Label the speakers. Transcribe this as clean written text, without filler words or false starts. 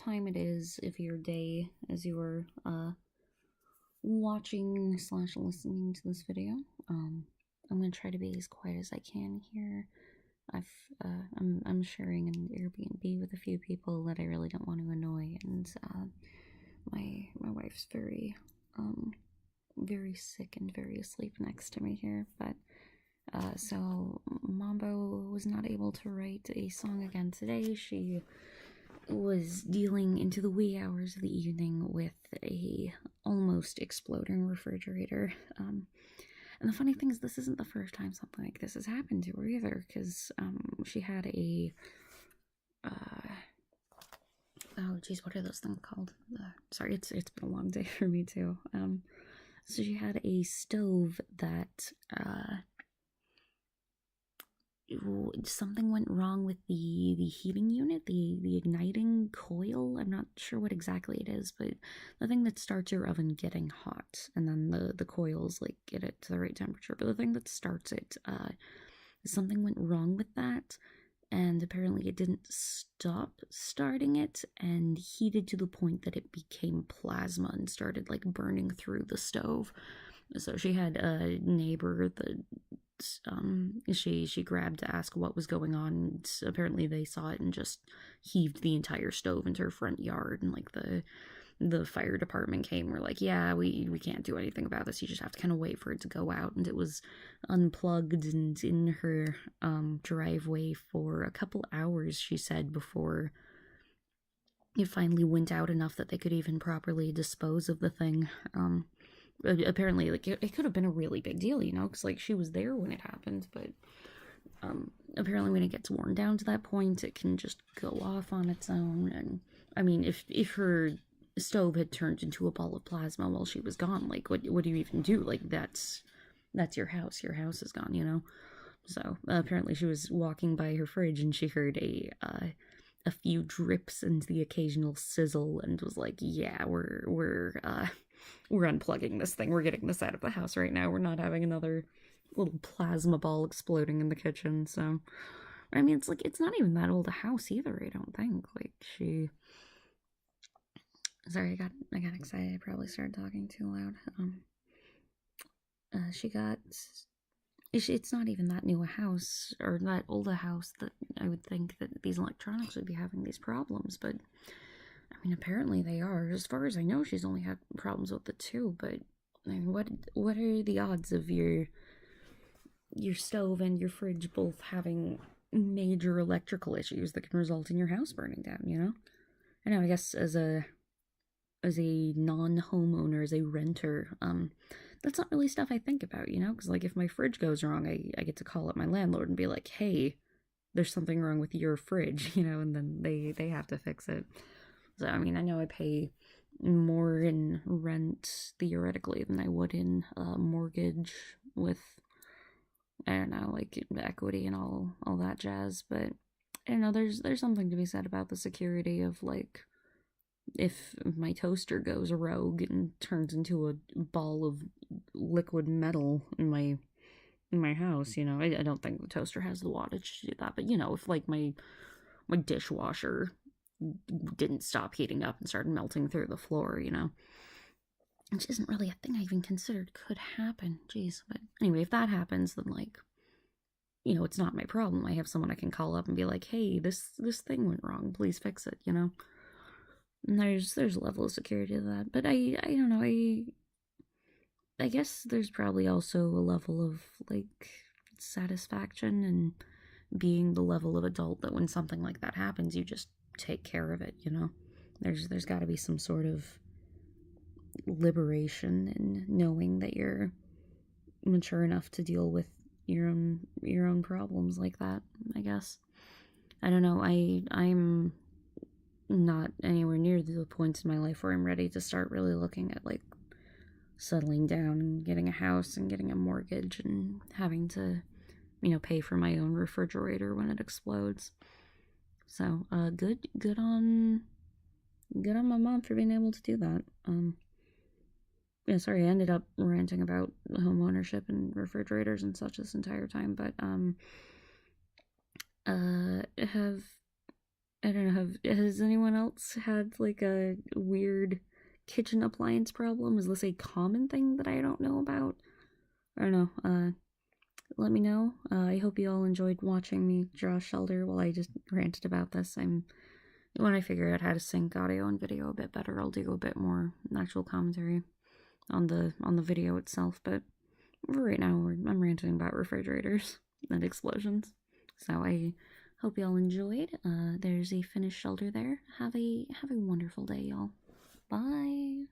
Speaker 1: time it is of your day as you are watching slash listening to this video. I'm gonna try to be as quiet as I can here. I'm sharing an Airbnb with a few people that I really don't want to annoy, and my wife's very sick and very asleep next to me here, but so Mambo was not able to write a song again today. She was dealing into the wee hours of the evening with a almost exploding refrigerator. And the funny thing is, this isn't the first time something like this has happened to her either, because she had a oh geez, what are those things called? Sorry, it's been a long day for me too. So she had a stove that something went wrong with the heating unit, the igniting coil. I'm not sure what exactly it is, but the thing that starts your oven getting hot, and then the coils like get it to the right temperature. But the thing that starts it, something went wrong with that, and apparently it didn't stop starting it, and heated to the point that it became plasma and started like burning through the stove. So she had a neighbor that she grabbed to ask what was going on. Apparently they saw it and just heaved the entire stove into her front yard, and like the fire department came. We're like, yeah, we can't do anything about this, you just have to kind of wait for it to go out. And it was unplugged and in her driveway for a couple hours, she said, before it finally went out enough that they could even properly dispose of the thing. Apparently, like, it could have been a really big deal, you know, because, like, she was there when it happened, but, apparently when it gets worn down to that point, it can just go off on its own. And, I mean, if her stove had turned into a ball of plasma while she was gone, like, what do you even do? Like, that's your house is gone, you know? So, apparently she was walking by her fridge, and she heard a few drips and the occasional sizzle, and was like, yeah, we're unplugging this thing. We're getting this out of the house right now. We're not having another little plasma ball exploding in the kitchen. So, I mean, it's like, it's not even that old a house either, I don't think. Like, sorry, I got excited. I probably started talking too loud. It's not even that new a house, or that old a house, that I would think that these electronics would be having these problems, but I mean, apparently they are. As far as I know, she's only had problems with the two, but I mean, what are the odds of your stove and your fridge both having major electrical issues that can result in your house burning down, you know? I know, I guess as a non-homeowner, as a renter, that's not really stuff I think about, you know? Because, like, if my fridge goes wrong, I get to call up my landlord and be like, hey, there's something wrong with your fridge, you know, and then they have to fix it. So, I mean, I know I pay more in rent, theoretically, than I would in a mortgage with, I don't know, like, equity and all that jazz, but, I don't know, there's something to be said about the security of, like, if my toaster goes rogue and turns into a ball of liquid metal in my house, you know, I don't think the toaster has the wattage to do that, but, you know, if, like, my dishwasher didn't stop heating up and started melting through the floor, you know, which isn't really a thing I even considered could happen. Jeez. But anyway, if that happens, then, like, you know, it's not my problem. I have someone I can call up and be like, hey, this thing went wrong, please fix it, you know. And there's a level of security to that, but I don't know, I guess there's probably also a level of, like, satisfaction and being the level of adult that when something like that happens, you just take care of it, you know. There's got to be some sort of liberation in knowing that you're mature enough to deal with your own problems like that, I guess. I don't know, I'm not anywhere near the point in my life where I'm ready to start really looking at, like, settling down and getting a house and getting a mortgage and having to, you know, pay for my own refrigerator when it explodes. So, good on my mom for being able to do that. Yeah, sorry, I ended up ranting about home ownership and refrigerators and such this entire time, but, I don't know, has anyone else had like a weird kitchen appliance problem? Is this a common thing that I don't know about? I don't know. Let me know. I hope you all enjoyed watching me draw a shelter while I just ranted about this. When I figure out how to sync audio and video a bit better, I'll do a bit more actual commentary on the video itself. But right now, I'm ranting about refrigerators and explosions. So I hope y'all enjoyed. There's a finished shelter there. Have a wonderful day, y'all. Bye.